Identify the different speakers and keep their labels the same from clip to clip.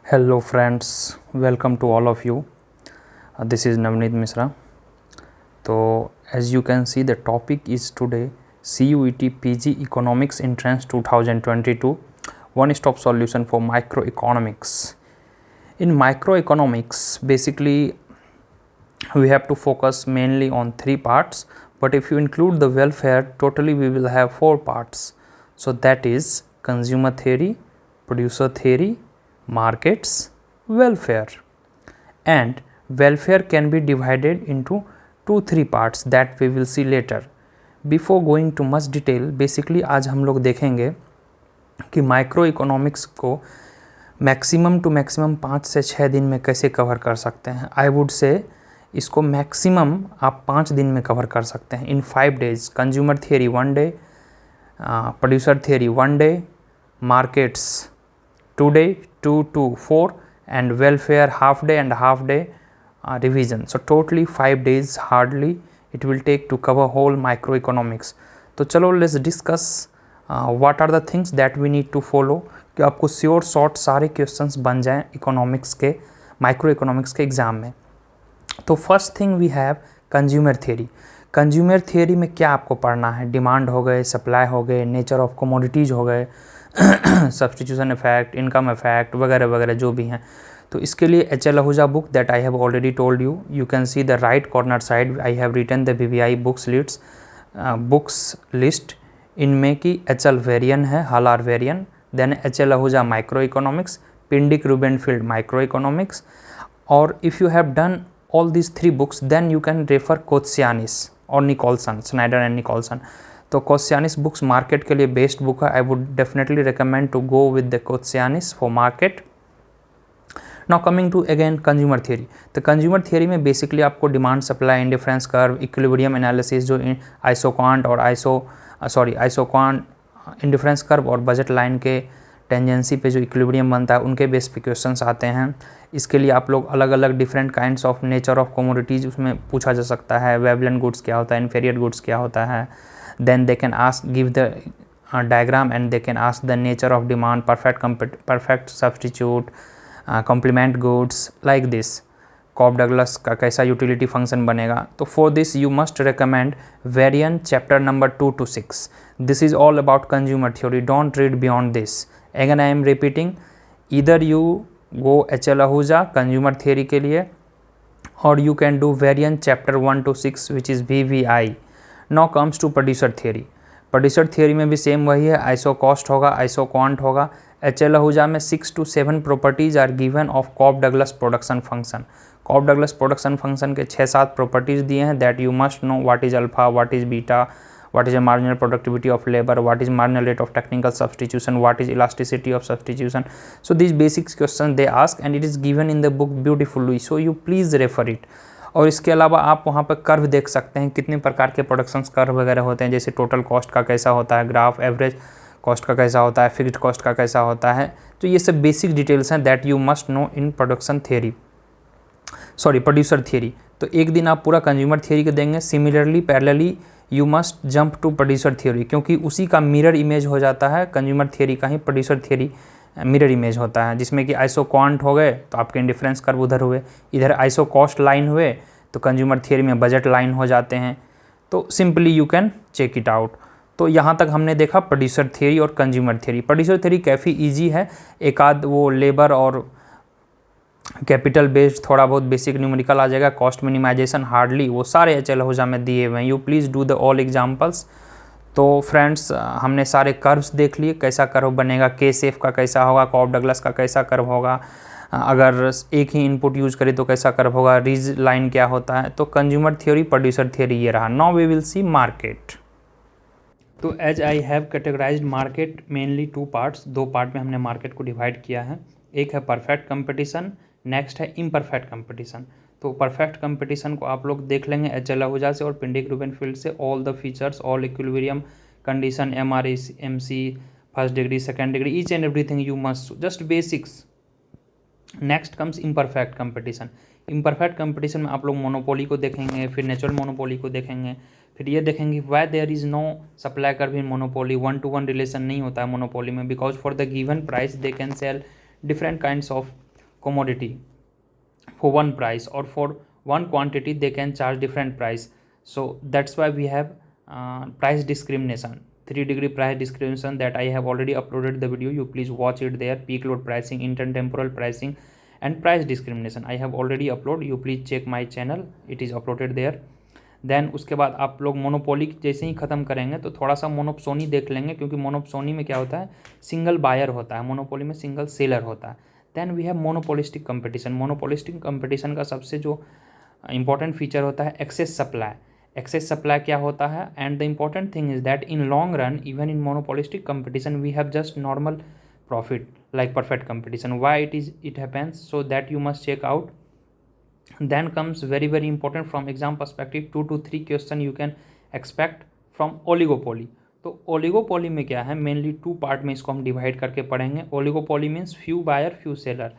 Speaker 1: Hello friends, welcome to all of you. This is Navneet Misra. So as you can see, the topic is today CUET PG Economics Entrance 2022 one-stop solution for microeconomics. In microeconomics, basically we have to focus mainly on three parts, but if you include the welfare, totally we will have four parts. So that is consumer theory, producer theory, markets, welfare. And welfare can be divided into 2-3 parts that we will see later. Before going to much detail, basically आज हम लोग देखेंगे कि micro economics को maximum to maximum 5 से 6 दिन में कैसे कवर कर सकते हैं. आई वुड से इसको मैक्सिमम आप 5 दिन में कवर कर सकते हैं इन 5 days. Consumer theory 1 day, producer theory 1 day, markets 2 day, 2 to 4, and welfare half day and half day revision. So totally 5 days hardly it will take to cover whole microeconomics. तो चलो let's discuss what are the things that we need to follow कि आपको sure short सारे questions बन जाएं economics के micro economics के exam में. तो first thing we have consumer theory. Consumer theory में क्या आपको पढ़ना है? डिमांड हो गए, सप्लाई हो गए, नेचर ऑफ कमोडिटीज़ हो गए, सब्सटीट्यूशन इफेक्ट, इनकम इफेक्ट वगैरह वगैरह जो भी हैं. तो इसके लिए HL Ahuja book that I have already told you. You can see the right corner side I have written the BVI books list. इनमें कि HL वेरियन है, Hal R Varian, then HL Ahuja microeconomics, Pindyck Rubinfeld microeconomics. और if you have done all these 3 books then you can refer Kotsianis और Nicholson, Snyder and Nicholson. तो Koutsoyiannis books market के लिए best book है. I would definitely recommend to go with the Koutsoyiannis for market. Now coming to again consumer theory. तो consumer theory में basically आपको demand supply indifference curve, equilibrium analysis जो isoquant और isoquant indifference curve और budget line के tangency पे जो equilibrium बनता है उनके बेस पे क्वेश्चंस आते हैं. इसके लिए आप लोग अलग अलग different kinds of nature of commodities उसमें पूछा जा सकता है. वेवलेंट गुड्स क्या होता है, इन्फीरियर गुड्स क्या होता है. Then they can ask give the diagram and they can ask the nature of demand, perfect substitute, complement goods like this. Cobb Douglas का कैसा यूटिलिटी फंक्शन बनेगा. तो for this you must recommend Varian chapter number 2 to 6. This is all about consumer theory. Don't read beyond this. Again I am repeating, either you go HL Ahuja consumer theory के लिए और you can do Varian chapter 1 to 6 which is BVI. Now comes to producer theory. Producer theory में भी same वही है, isocost होगा, isoquant होगा. HL Ahuja में 6 to 7 properties are given of Cobb Douglas production function. Cobb Douglas production function के 6-7 properties दिए हैं that you must know. What is alpha, what is beta, what is a marginal productivity of labor, what is marginal rate of technical substitution, what is elasticity of substitution. So these basic questions they ask and it is given in the book beautifully, so you please refer it. और इसके अलावा आप वहाँ पर curve देख सकते हैं कितने प्रकार के प्रोडक्शंस कर्व वगैरह होते हैं, जैसे टोटल कॉस्ट का कैसा होता है ग्राफ, एवरेज कॉस्ट का कैसा होता है, फिक्स्ड कॉस्ट का कैसा होता है. तो ये सब बेसिक डिटेल्स हैं that you must know in producer theory. तो एक दिन आप पूरा कंज्यूमर थियरी को देंगे. Similarly parallelly you must jump to producer theory, क्योंकि उसी का मिरर इमेज हो जाता है कंज्यूमर थियरी का ही प्रोड्यूसर थियरी मिरर इमेज होता है, जिसमें कि आइसो क्वांट हो गए तो आपके इंडिफरेंस कर्व उधर हुए, इधर आइसो कॉस्ट लाइन हुए तो कंज्यूमर थियरी में बजट लाइन हो जाते हैं. तो simply you can check it out. तो यहाँ तक हमने देखा प्रोड्यूसर थियरी और कंज्यूमर थियरी. प्रोड्यूसर थियरी काफ़ी ईजी है. एक आध वो लेबर और कैपिटल बेस्ड थोड़ा बहुत बेसिक न्यूमेरिकल आ जाएगा. कॉस्ट मिनिमाइजेशन हार्डली, वो सारे HL Ahuja में दिए हुए हैं. You please do the all examples. तो फ्रेंड्स हमने सारे कर्व्स देख लिए, कैसा कर्व बनेगा, K-शेप का कैसा होगा, कॉब डगलस का कैसा कर्व होगा, अगर एक ही इनपुट यूज़ करें तो कैसा कर्व होगा, रिज लाइन क्या होता है. तो कंज्यूमर थियोरी, प्रोड्यूसर थियोरी ये रहा. Now we will see market. तो as I have categorized market mainly 2 parts. 2 part में हमने मार्केट को डिवाइड किया है. एक है परफेक्ट कंपटीशन, नेक्स्ट है इम्परफेक्ट कंपटीशन. तो परफेक्ट कंपटीशन को आप लोग देख लेंगे HL Ahuja से और पिंडिक रूबेनफील्ड से. All the features, all equilibrium condition, MRE, MC, first degree, second degree, each and everything you must, just basics. Next comes imperfect competition. Imperfect competition में आप लोग मोनोपोली को देखेंगे, फिर नेचुरल मोनोपोली को देखेंगे, फिर ये देखेंगे why there is no supply curve in monopoly. 1-to-1 relation नहीं होता है मोनोपोली में, because for the given price they can sell different kinds of commodity for one price, or for one quantity they can charge different price. So that's why we have price discrimination, 3-degree price discrimination, that I have already uploaded the video. You please watch it there. Peak load pricing, intertemporal pricing and price discrimination I have already uploaded. You please check my channel, it is uploaded there. Then उसके बाद आप लोग monopoly जैसे ही ख़त्म करेंगे तो थोड़ा सा मोनोप्सोनी देख लेंगे, क्योंकि मोनोप्सोनी में क्या होता है, सिंगल बायर होता है, मोनोपोली में सिंगल सेलर होता है. Then we have monopolistic competition. Monopolistic competition का सबसे जो इंपॉर्टेंट फीचर होता है एक्सेस सप्लाई. एक्सेस सप्लाई क्या होता है, and the important thing is that in long run even in monopolistic competition we have just normal profit like perfect competition. Why it happens, so that you must check out. Then comes very very important from exam perspective, 2 to 3 question you can expect from oligopoly. तो oligopoly में क्या है, mainly 2 part में इसको हम divide करके पढ़ेंगे. Oligopoly means few buyer few seller.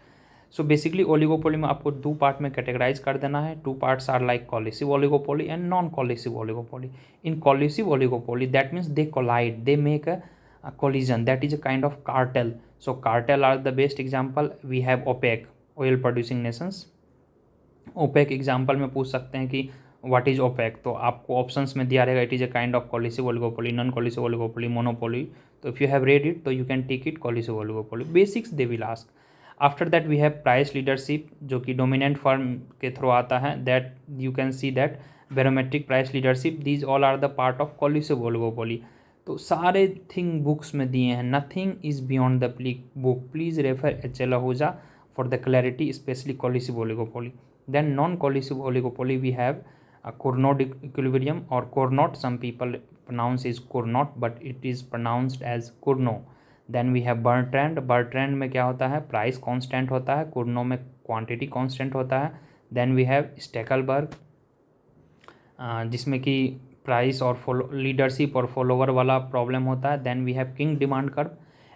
Speaker 1: So basically oligopoly में आपको 2 पार्ट में कैटेगराइज कर देना है. 2 parts are like collusive oligopoly and non collusive oligopoly. In collusive oligopoly that means they collide, they make a collision, that is a kind of cartel. So cartel are the best example. We have OPEC, oil producing nations. OPEC example में पूछ सकते हैं कि what is opaque, तो आपको options में दिया रहेगा it is a kind of collusive oligopoly, non collusive oligopoly, monopoly. तो if you have read it तो you can take it collusive oligopoly. Basics they will ask. After that we have price leadership, जो कि dominant firm के through आता है. That you can see that barometric price leadership, these all are the part of collusive oligopoly. तो सारे thing books में दिए हैं, nothing is beyond the book. Please refer HL Ahuja for the clarity, specially collusive oligopoly. Then non collusive oligopoly we have Cournot equilibrium or Cournot. Some people pronounce is Cournot but it is pronounced as Cournot. Then we have Bertrand. Bertrand में क्या होता है, price constant होता है. Cournot में quantity constant होता है. Then we have Stackelberg, जिसमें कि प्राइस और लीडरशिप और फॉलोवर वाला प्रॉब्लम होता है. Then we have kinked demand curve.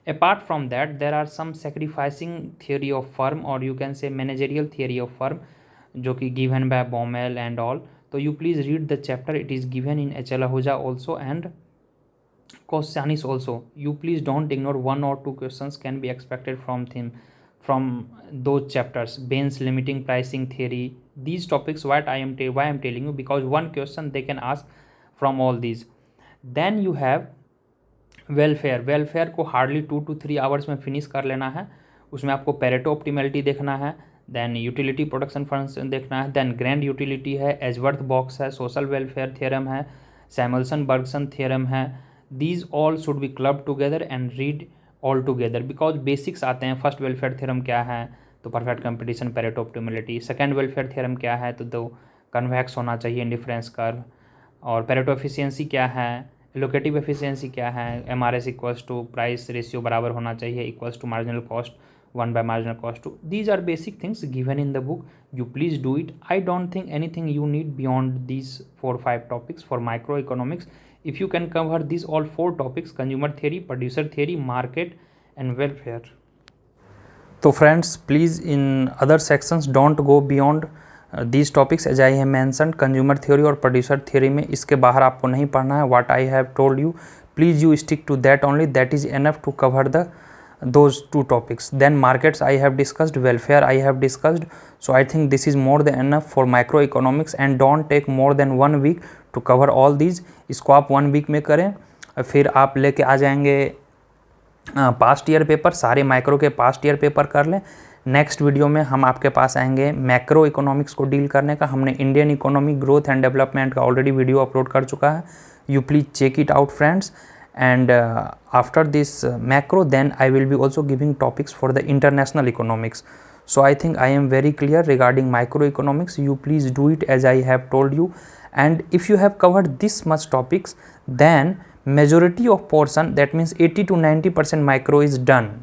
Speaker 1: Apart from that there are some satisficing theory of firm, और you can say managerial theory of firm, जो कि given by Baumol and all. तो you please read the chapter, it is given in HL Ahuja also and Kossianis also. You please don't ignore 1 or 2 questions can be expected from those chapters. Bain's limiting pricing theory, these topics why I am telling you, because one question they can ask from all these. Then you have welfare को hardly 2 to 3 hours में finish कर लेना है. उसमें आपको Pareto optimality देखना है. Then utility production function देखना है. देन ग्रैंड यूटिलिटी है, एजवर्थ बॉक्स है, सोशल वेलफेयर थ्योरम है, सैमुअल्सन बर्गसन थ्योरम है. These all should be clubbed together and read all together because basics आते हैं. फर्स्ट वेलफेयर थ्योरम क्या है, तो perfect competition, Pareto optimality. Second welfare theorem क्या है, तो दो कन्वेक्स होना चाहिए इंडिफरेंस कर्व. और पेरेटो एफिशिएंसी क्या है, एलोकेटिव एफिशिएंसी क्या है, MRS equals to price ratio बराबर होना चाहिए, equals to marginal cost 1 by marginal cost 2. These are basic things given in the book. You please do it. I don't think anything you need beyond these 4-5 topics for microeconomics. If you can cover these all 4 topics, consumer theory, producer theory, market and welfare. So friends, please in other sections don't go beyond these topics as I have mentioned. Consumer theory और producer theory में इसके बाहर आपको नहीं पढ़ना है. What I have told you, please you stick to that only. That is enough to cover those 2 topics. Then markets I have discussed, welfare I have discussed. So I think this is more than enough for microeconomics, and don't take more than 1 week to cover all these. इसको आप 1 week में करें, फिर आप लेके आ जाएंगे past year paper. सारे micro के पास्ट ईयर पेपर कर लें. नेक्स्ट वीडियो में हम आपके पास आएंगे मैक्रो इकोनॉमिक्स को डील करने का. हमने Indian economy growth and development का ऑलरेडी वीडियो अपलोड कर चुका है. You please check it out friends. And after this macro, then I will be also giving topics for the international economics. So I think I am very clear regarding microeconomics. You please do it as I have told you. And if you have covered this much topics, then majority of portion, that means 80 to 90% micro is done.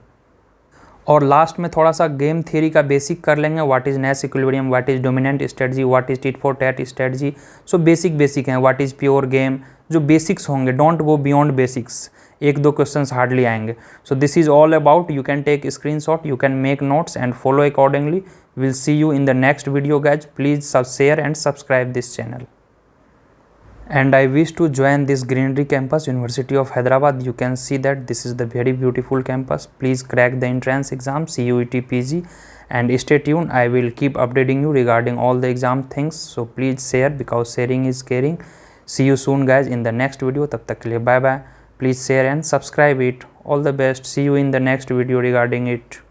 Speaker 1: और last में थोड़ा सा game theory का basic कर लेंगे. What is Nash equilibrium, what is dominant strategy, what is tit for tat strategy. So basic हैं. What is pure game, जो basics होंगे. Don't go beyond basics. 1-2 questions hardly आएंगे. So this is all about. You can take screenshot, you can make notes and follow accordingly. Will see you in the next video guys. Please share and subscribe this channel. and I wish to join this greenery campus, University of Hyderabad. You can see that this is the very beautiful campus. Please crack the entrance exam CUET PG and stay tuned. I will keep updating you regarding all the exam things, so please share, because sharing is caring. See you soon guys in the next video. Tab tak ke liye bye bye. Please share and subscribe it. All the best. See you in the next video regarding it.